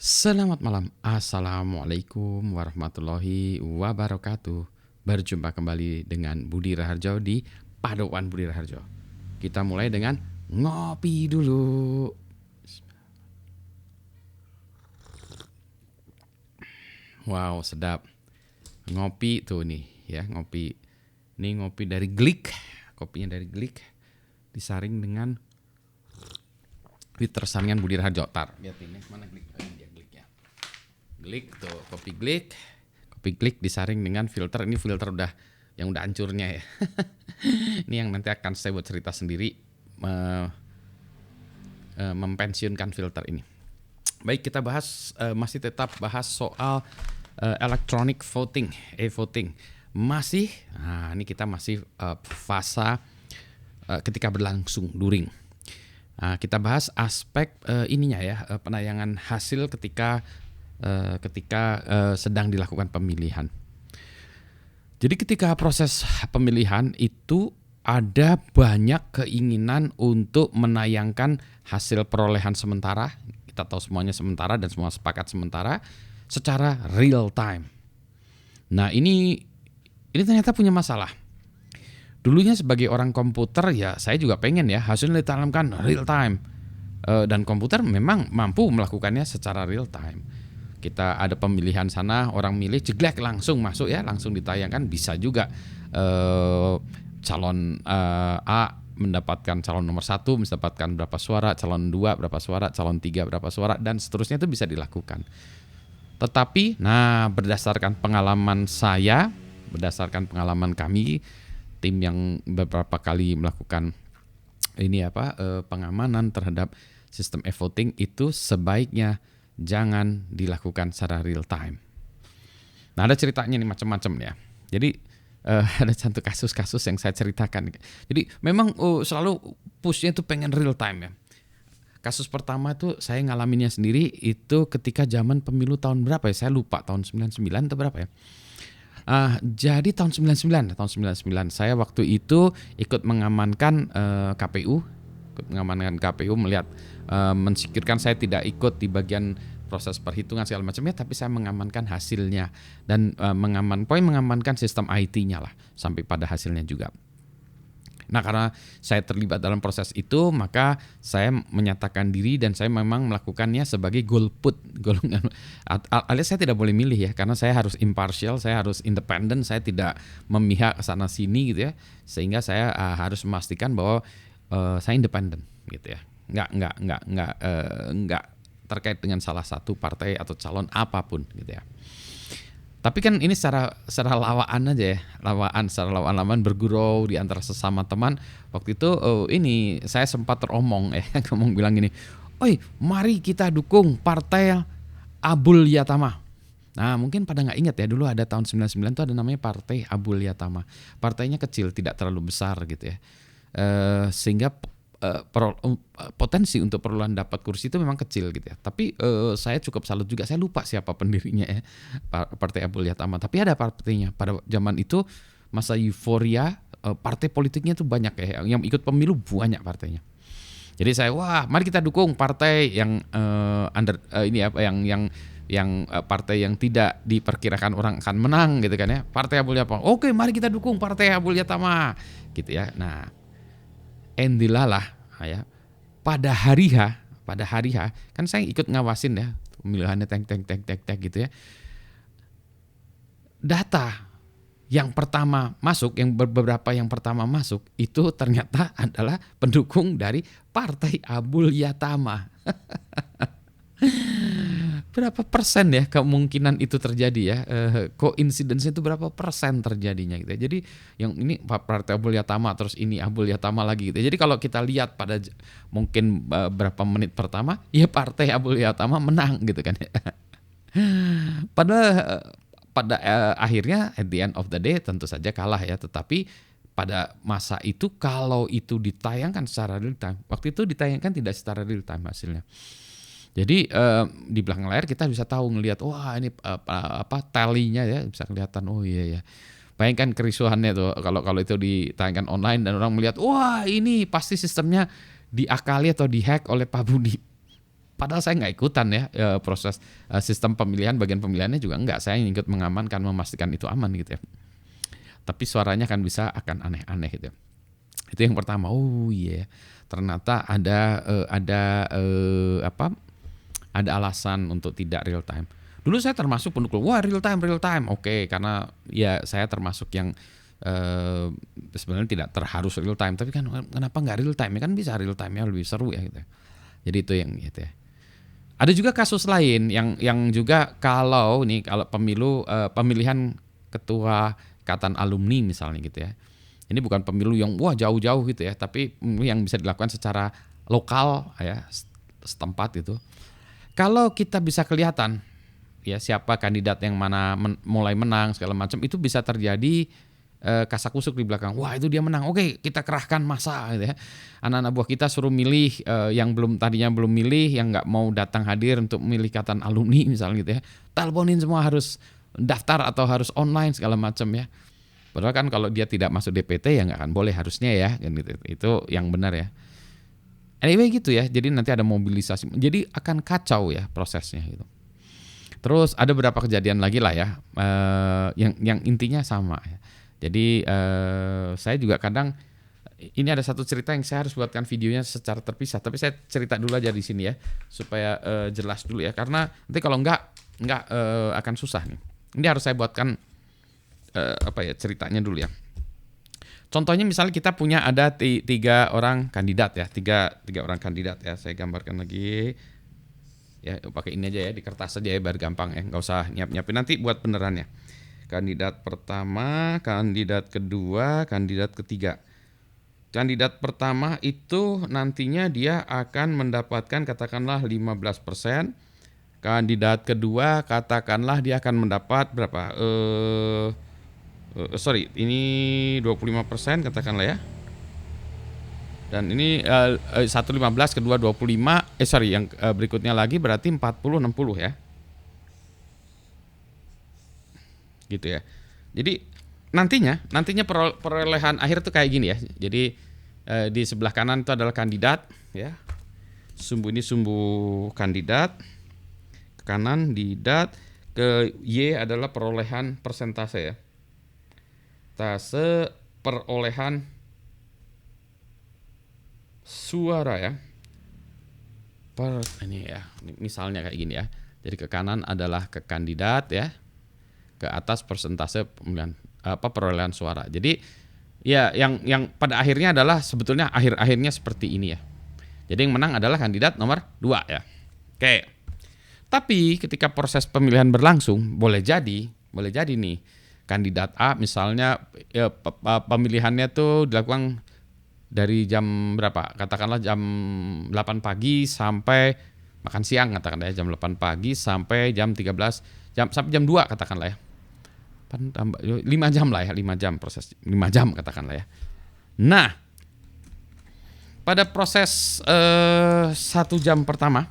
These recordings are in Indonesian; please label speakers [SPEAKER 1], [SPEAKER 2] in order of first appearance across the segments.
[SPEAKER 1] Selamat malam, Assalamualaikum warahmatullahi wabarakatuh. Berjumpa kembali dengan Budi Raharjo di Paduan Budi Raharjo. Kita mulai dengan ngopi dulu. Wow, sedap. Ngopi tuh nih ya, ngopi. Ini ngopi dari Glick, kopinya dari Glick, disaring dengan filter saringan Budi Raharjo. Tar, lihat ini mana Glick? Oh, ini dia Glick ya. Glick tuh, kopi Glick. Kopi Glick disaring dengan filter. Ini filter udah yang udah hancurnya ya. Ini yang nanti akan saya buat cerita sendiri mempensiunkan filter ini. Baik, kita bahas masih tetap bahas soal electronic voting, e-voting. Masih, nah ini kita masih fase ketika berlangsung during. Nah, kita bahas aspek ininya ya, penayangan hasil ketika sedang dilakukan pemilihan. Jadi ketika proses pemilihan itu ada banyak keinginan untuk menayangkan hasil perolehan sementara. Kita tahu semuanya sementara dan semua sepakat sementara secara real time. Nah, ini ternyata punya masalah. Dulunya sebagai orang komputer ya saya juga pengen ya hasilnya ditanamkan real time. Dan komputer memang mampu melakukannya secara real time. Kita ada pemilihan sana, orang milih jeglek langsung masuk ya, langsung ditayangkan. Bisa juga calon A mendapatkan calon nomor 1 mendapatkan berapa suara, calon 2 berapa suara, calon 3 berapa suara, dan seterusnya itu bisa dilakukan. Tetapi nah berdasarkan pengalaman saya, berdasarkan pengalaman kami, tim yang beberapa kali melakukan pengamanan terhadap sistem e-voting itu sebaiknya jangan dilakukan secara real time. Nah, ada ceritanya nih macam-macam ya. Jadi ada satu kasus-kasus yang saya ceritakan. Jadi memang selalu pushnya itu pengen real time ya. Kasus pertama itu saya ngalaminnya sendiri itu ketika zaman pemilu tahun berapa ya? Saya lupa, tahun 99 atau berapa ya? Jadi tahun 99 saya waktu itu ikut mengamankan KPU, melihat mensikirkan saya tidak ikut di bagian proses perhitungan segala macamnya, tapi saya mengamankan hasilnya dan mengamankan sistem IT-nya lah sampai pada hasilnya juga. Nah, karena saya terlibat dalam proses itu, maka saya menyatakan diri dan saya memang melakukannya sebagai golput. Alias saya tidak boleh milih ya, karena saya harus impartial, saya harus independen, saya tidak memihak ke sana sini gitu ya. Sehingga saya harus memastikan bahwa saya independen gitu ya. Enggak terkait dengan salah satu partai atau calon apapun gitu ya. Tapi kan ini secara lawaan aja ya, secara lawan bergurau di antara sesama teman. Waktu itu ini saya sempat teromong ngomong bilang gini, "Oi, mari kita dukung partai Abul Yatama." Nah, mungkin pada nggak ingat ya, dulu ada tahun 99 itu ada namanya Partai Abul Yatama. Partainya kecil, tidak terlalu besar gitu ya. Sehingga potensi untuk perolahan dapat kursi itu memang kecil gitu ya. Tapi saya cukup salut juga. Saya lupa siapa pendirinya ya, Partai Abul Yatama. Tapi ada partainya. Pada zaman itu masa euforia, partai politiknya tuh banyak ya. Yang ikut pemilu banyak partainya. Jadi saya mari kita dukung partai yang partai yang tidak diperkirakan orang akan menang gitu kan ya. Partai Abul Yatama. Oke, mari kita dukung Partai Abul Yatama gitu ya. Nah, endilalah ya pada hari H kan saya ikut ngawasin ya pemilihannya tek gitu ya. Data yang pertama masuk, yang beberapa yang pertama masuk itu ternyata adalah pendukung dari Partai Abul Yatama. Berapa persen ya kemungkinan itu terjadi ya, coincidence itu berapa persen terjadinya gitu ya. Jadi yang ini Partai Abul Yatama, terus ini Abul Yatama lagi gitu ya. Jadi kalau kita lihat pada mungkin berapa menit pertama ya Partai Abul Yatama menang gitu kan ya. Pada akhirnya at the end of the day tentu saja kalah ya, tetapi pada masa itu kalau itu ditayangkan secara real time, waktu itu ditayangkan tidak secara real time hasilnya. Jadi di belakang layar kita bisa tahu ngelihat ini tally-nya ya, bisa kelihatan iya ya. Bayangkan kerisuhannya tuh kalau itu ditayangkan online dan orang melihat ini pasti sistemnya diakali atau dihack oleh Pak Budi. Padahal saya nggak ikutan ya proses sistem pemilihan, bagian pemilihannya juga nggak. Saya ikut mengamankan, memastikan itu aman gitu ya. Tapi suaranya kan akan aneh-aneh gitu ya. Itu yang pertama. Oh iya, ternyata ada alasan untuk tidak real time. Dulu saya termasuk pendukung, wah real time. Oke, karena ya saya termasuk yang sebenarnya tidak terharus real time. Tapi kan kenapa nggak real time? Ya kan bisa real time ya, lebih seru ya gitu. Jadi itu yang gitu ya. Ada juga kasus lain yang juga kalau pemilihan ketua ikatan alumni misalnya gitu ya. Ini bukan pemilu yang wah jauh-jauh gitu ya, tapi yang bisa dilakukan secara lokal ya, setempat itu. Kalau kita bisa kelihatan ya siapa kandidat yang mana mulai menang segala macam, itu bisa terjadi kasak-kusuk di belakang. Wah itu dia menang. Oke, kita kerahkan massa gitu ya. Anak-anak buah kita suruh milih yang tadinya belum milih, yang nggak mau datang hadir untuk memilih ikatan alumni misalnya gitu ya. Teleponin semua, harus daftar atau harus online segala macam ya. Padahal kan kalau dia tidak masuk DPT ya nggak akan boleh harusnya ya. Itu yang benar ya. Anyway gitu ya. Jadi nanti ada mobilisasi. Jadi akan kacau ya prosesnya gitu. Terus ada beberapa kejadian lagi lah ya. Yang intinya sama ya. Jadi saya juga kadang ini ada satu cerita yang saya harus buatkan videonya secara terpisah, tapi saya cerita dulu aja di sini ya supaya jelas dulu ya, karena nanti kalau enggak akan susah nih. Ini harus saya buatkan ceritanya dulu ya. Contohnya misalnya kita punya ada 3 orang kandidat ya, tiga orang kandidat ya. Saya gambarkan lagi ya, pakai ini aja ya, di kertas aja ya biar gampang ya, nggak usah nyiapin nanti buat benerannya. Kandidat pertama, kandidat kedua, kandidat ketiga. Kandidat pertama itu nantinya dia akan mendapatkan katakanlah 15%. Kandidat kedua katakanlah dia akan mendapat berapa? Ini 25% katakanlah ya. Dan ini 1,15, kedua 25, yang berikutnya lagi berarti 40-60 ya. Gitu ya. Jadi nantinya perolehan akhir tuh kayak gini ya. Jadi di sebelah kanan itu adalah kandidat ya. Sumbu ini sumbu kandidat. Ke kanan kandidat, ke Y adalah perolehan persentase ya. Persentase perolehan suara ya. Ini ya, misalnya kayak gini ya. Jadi ke kanan adalah ke kandidat ya. Ke atas persentase perolehan suara. Jadi ya yang pada akhirnya adalah sebetulnya akhirnya seperti ini ya. Jadi yang menang adalah kandidat nomor 2 ya. Oke. Tapi ketika proses pemilihan berlangsung, boleh jadi nih kandidat A misalnya pemilihannya tuh dilakukan dari jam berapa? Katakanlah jam 8 pagi sampai makan siang, katakanlah ya, jam 8 pagi sampai jam 13 sampai jam 2 katakanlah ya. 5 jam lah ya, 5 jam proses, 5 jam katakanlah ya. Nah, pada proses 1 jam pertama,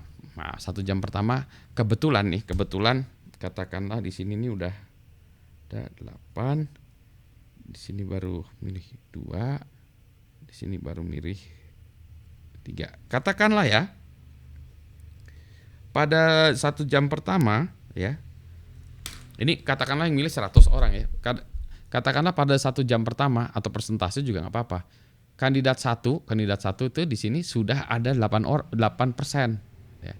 [SPEAKER 1] kebetulan katakanlah di sini nih udah ada 8, di sini baru milih 2, di sini baru milih 3. Katakanlah ya, pada 1 jam pertama ya, ini katakanlah yang milih 100 orang ya. Katakanlah pada 1 jam pertama atau persentase juga nggak apa-apa. Kandidat satu itu di sini sudah ada 8%. Ya.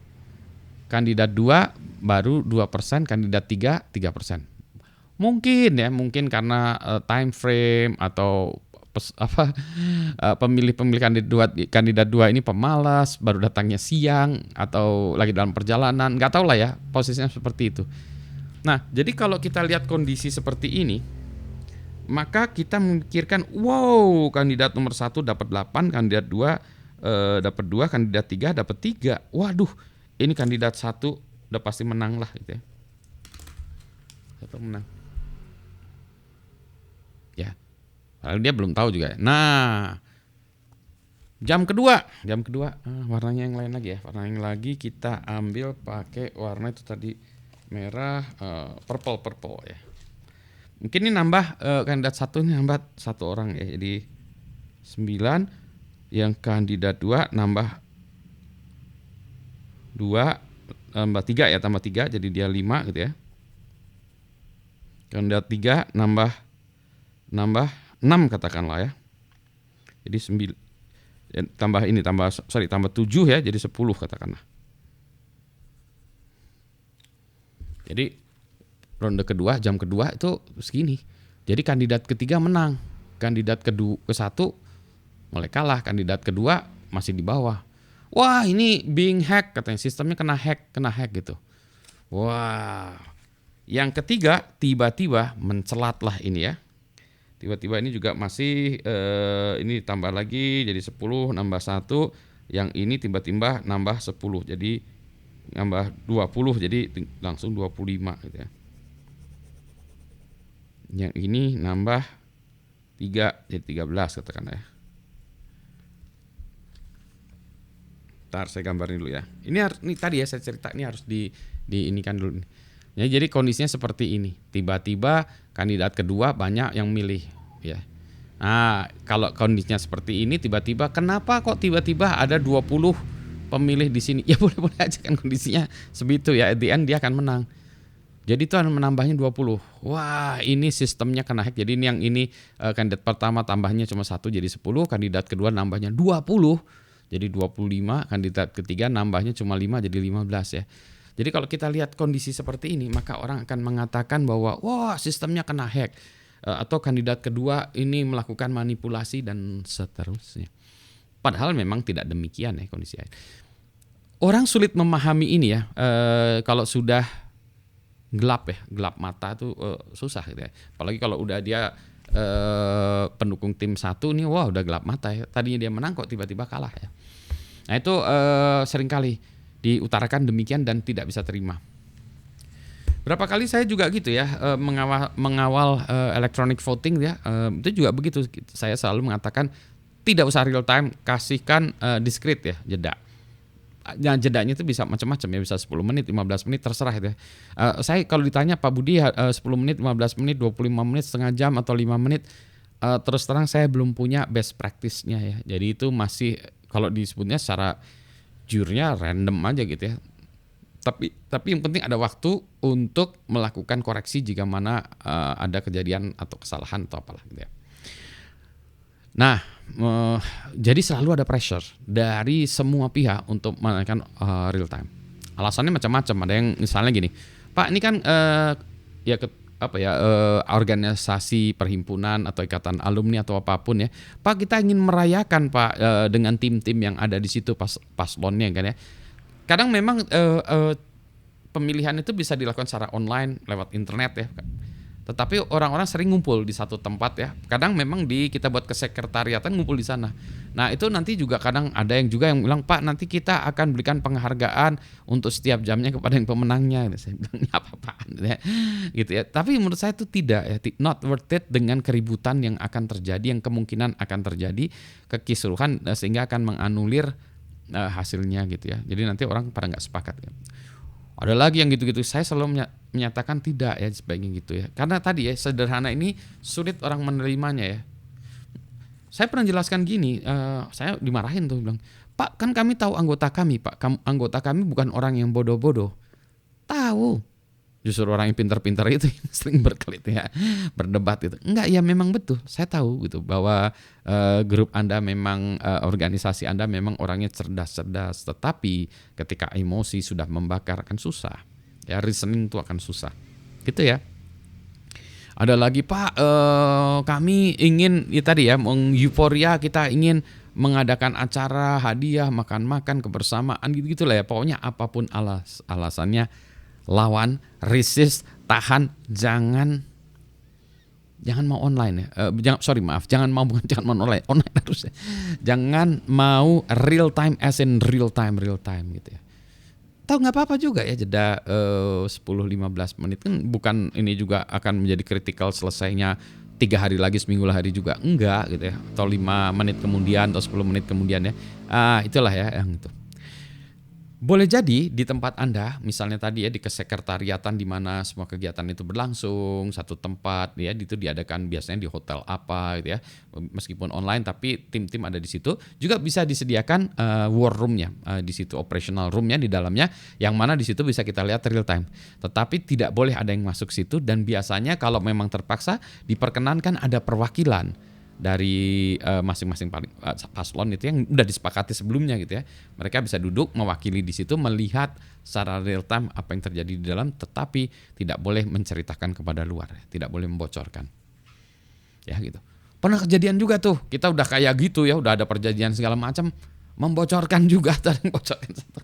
[SPEAKER 1] Kandidat 2 baru 2%, kandidat 3 3%. Mungkin karena time frame atau pemilih kandidat 2 ini pemalas, baru datangnya siang atau lagi dalam perjalanan, nggak tahu lah ya, posisinya seperti itu. Nah, jadi kalau kita lihat kondisi seperti ini, maka kita memikirkan, wow, kandidat nomor 1 dapat 8, kandidat 2 dapat 2, kandidat 3 dapat 3. Waduh, ini kandidat 1 udah pasti menang lah gitu ya. Satu menang. Ya. Padahal dia belum tahu juga. Nah, jam kedua, warnanya yang lain lagi ya. Warna yang lagi kita ambil pakai warna itu tadi merah, purple ya. Mungkin ini nambah kandidat 1 ini nambah 1 orang ya. Jadi 9, yang kandidat 2 nambah 2 tambah 3 ya, tambah 3 jadi dia 5 gitu ya. Kandidat 3 nambah 6 katakanlah ya. Jadi 9 tambah 7 ya, jadi 10 katakanlah. Jadi ronde kedua, jam kedua itu segini. Jadi kandidat ketiga menang. Kandidat ke-1 mulai kalah, kandidat kedua masih di bawah. Wah, ini being hack katanya, sistemnya kena hack gitu. Wah. Yang ketiga tiba-tiba mencelatlah ini ya. Tiba-tiba ini juga masih ini tambah lagi jadi 10 nambah 1. Yang ini tiba-tiba nambah 10 jadi nambah 20 jadi langsung 25 gitu ya. Yang ini nambah 3 jadi 13 katakan ya. Ntar saya gambarin dulu ya. Ini tadi ya saya cerita, ini harus diinikan dulu nih. Ya, jadi kondisinya seperti ini. Tiba-tiba kandidat kedua banyak yang milih ya. Nah, kalau kondisinya seperti ini tiba-tiba kenapa kok tiba-tiba ada 20 pemilih di sini? Ya boleh-boleh aja kan kondisinya segitu ya. At the end dia akan menang. Jadi itu akan menambahnya 20. Wah, ini sistemnya kena hack. Jadi ini yang ini kandidat pertama tambahnya cuma 1 jadi 10, kandidat kedua nambahnya 20 jadi 25, kandidat ketiga nambahnya cuma 5 jadi 15 ya. Jadi kalau kita lihat kondisi seperti ini, maka orang akan mengatakan bahwa wah, sistemnya kena hack. Atau kandidat kedua ini melakukan manipulasi dan seterusnya. Padahal memang tidak demikian ya kondisinya. Orang sulit memahami ini ya, kalau sudah gelap mata tuh susah gitu ya. Apalagi kalau udah dia pendukung tim satu nih, wah udah gelap mata ya. Tadinya dia menang kok tiba-tiba kalah ya. Nah itu seringkali diutarakan demikian dan tidak bisa terima. Berapa kali saya juga gitu ya mengawal electronic voting ya, itu juga begitu. Saya selalu mengatakan tidak usah real time, kasihkan discrete ya, jeda. Nah, jedanya itu bisa macam-macam ya, bisa 10 menit, 15 menit terserah itu ya. Saya kalau ditanya Pak Budi 10 menit, 15 menit, 25 menit, setengah jam atau 5 menit, terus terang saya belum punya best practice-nya ya. Jadi itu masih kalau disebutnya secara jurnya random aja gitu ya. Tapi yang penting ada waktu untuk melakukan koreksi jika mana ada kejadian atau kesalahan atau apalah gitu ya. Nah, jadi selalu ada pressure dari semua pihak untuk menaikkan real time. Alasannya macam-macam. Ada yang misalnya gini, Pak ini kan organisasi perhimpunan atau ikatan alumni atau apapun ya. Pak kita ingin merayakan Pak dengan tim-tim yang ada di situ paslonnya kan ya. Kadang memang pemilihan itu bisa dilakukan secara online lewat internet ya. Tetapi orang-orang sering ngumpul di satu tempat ya. Kadang memang kita buat kesekretariatan ngumpul di sana. Nah itu nanti juga kadang ada yang bilang Pak nanti kita akan berikan penghargaan untuk setiap jamnya kepada yang pemenangnya. Saya bilang apa-apaan ya. Gitu ya. Tapi menurut saya itu tidak ya, not worth it dengan keributan yang akan terjadi, yang kemungkinan akan terjadi kekisruhan sehingga akan menganulir hasilnya gitu ya. Jadi nanti orang pada nggak sepakat ya. Ada lagi yang gitu-gitu, saya selalu menyatakan tidak ya sebaiknya gitu ya. Karena tadi ya sederhana ini sulit orang menerimanya ya. Saya pernah jelaskan gini, saya dimarahin tuh bilang, Pak kan kami tahu anggota kami Pak, anggota kami bukan orang yang bodoh-bodoh. Tahu, justru orang yang pintar-pintar itu yang sering berkelit ya, berdebat gitu. Enggak ya memang betul, saya tahu gitu bahwa grup Anda memang organisasi Anda memang orangnya cerdas-cerdas, tetapi ketika emosi sudah membakar akan susah. Ya reasoning itu akan susah. Gitu ya. Ada lagi Pak, kami ingin ya tadi ya euforia, kita ingin mengadakan acara hadiah, makan-makan kebersamaan gitu-gitulah ya. Pokoknya apapun alasannya lawan, resist, tahan, jangan mau online ya. Jangan mau online harus ya. Jangan mau real time as in real time gitu ya. Tahu nggak apa-apa juga ya jeda 10-15 menit kan bukan ini juga akan menjadi kritikal selesainya 3 hari lagi, seminggu hari juga enggak gitu ya, atau 5 menit kemudian atau 10 menit kemudian ya. Itulah ya yang itu. Boleh jadi di tempat Anda, misalnya tadi ya di kesekretariatan di mana semua kegiatan itu berlangsung, satu tempat ya, itu diadakan biasanya di hotel apa gitu ya. Meskipun online tapi tim-tim ada di situ. Juga bisa disediakan war room-nya di situ, operational room-nya di dalamnya, yang mana di situ bisa kita lihat real time. Tetapi tidak boleh ada yang masuk situ, dan biasanya kalau memang terpaksa diperkenankan ada perwakilan dari masing-masing paslon itu yang udah disepakati sebelumnya gitu ya. Mereka bisa duduk mewakili di situ, melihat secara real time apa yang terjadi di dalam, tetapi tidak boleh menceritakan kepada luar, tidak boleh membocorkan. Ya gitu. Pernah kejadian juga tuh, kita udah kayak gitu ya, udah ada perjanjian segala macam, membocorkan juga, ada yang bocorkan satu.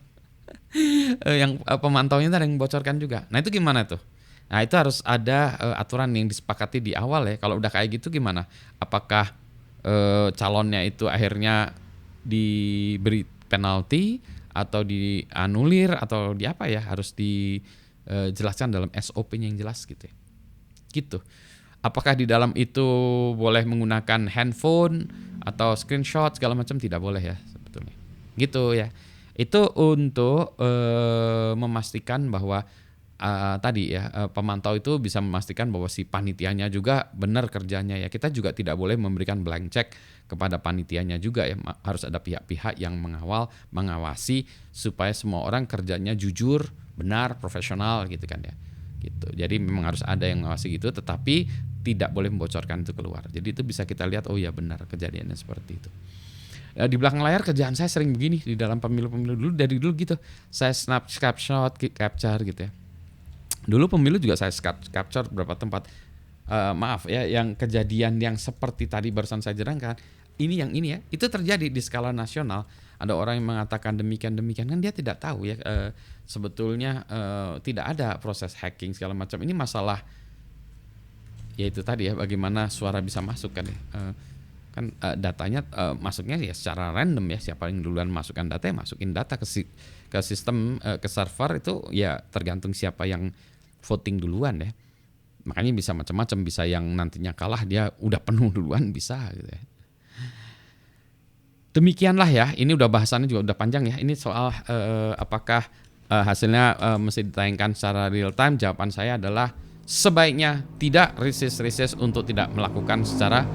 [SPEAKER 1] Yang pemantaunya ada yang bocorkan juga. Nah itu gimana tuh? Nah itu harus ada aturan yang disepakati di awal ya. Kalau udah kayak gitu gimana? Apakah calonnya itu akhirnya diberi penalti atau dianulir atau di apa ya? Harus dijelaskan dalam SOP-nya yang jelas gitu ya. Gitu. Apakah di dalam itu boleh menggunakan handphone atau screenshot segala macam? Tidak boleh ya sebetulnya. Gitu ya. Itu untuk memastikan bahwa tadi ya pemantau itu bisa memastikan bahwa si panitianya juga benar kerjanya ya. Kita juga tidak boleh memberikan blank check kepada panitianya juga ya. Harus ada pihak-pihak yang mengawasi supaya semua orang kerjanya jujur, benar, profesional gitu kan ya. Gitu. Jadi memang harus ada yang mengawasi gitu, tetapi tidak boleh membocorkan itu keluar. Jadi itu bisa kita lihat, oh ya benar kejadiannya seperti itu. Di belakang layar kerjaan saya sering begini di dalam pemilu-pemilu dulu, dari dulu gitu. Saya snapshot, capture gitu ya. Dulu pemilu juga saya capture beberapa tempat. Maaf ya, yang kejadian yang seperti tadi barusan saya jerangkan, ini ya, itu terjadi di skala nasional. Ada orang yang mengatakan demikian kan dia tidak tahu ya, sebetulnya tidak ada proses hacking segala macam. Ini masalah ya itu tadi ya, bagaimana suara bisa masuk kan ya. Kan datanya masuknya ya secara random ya, siapa yang duluan masukkan data ya masukin data ke sistem, ke server itu ya tergantung siapa yang voting duluan ya. Makanya bisa macam-macam, bisa yang nantinya kalah dia udah penuh duluan bisa gitu ya. Demikianlah ya, ini udah bahasannya juga udah panjang ya. Ini soal apakah hasilnya mesti ditayangkan secara real time. Jawaban saya adalah sebaiknya tidak, resist untuk tidak melakukan secara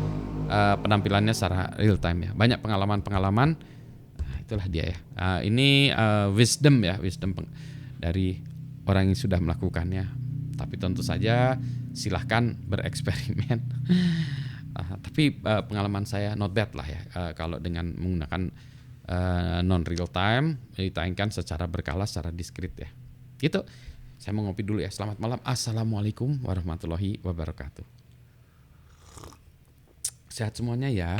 [SPEAKER 1] penampilannya secara real time ya. Banyak pengalaman itulah dia ya. Ini wisdom dari orang yang sudah melakukannya. Tapi tentu saja silahkan bereksperimen. Tapi pengalaman saya not bad lah ya. Kalau dengan menggunakan non real time ditayangkan secara berkala, secara diskret ya. Gitu. Saya mau ngopi dulu ya. Selamat malam. Assalamualaikum warahmatullahi wabarakatuh. Sehat semuanya ya.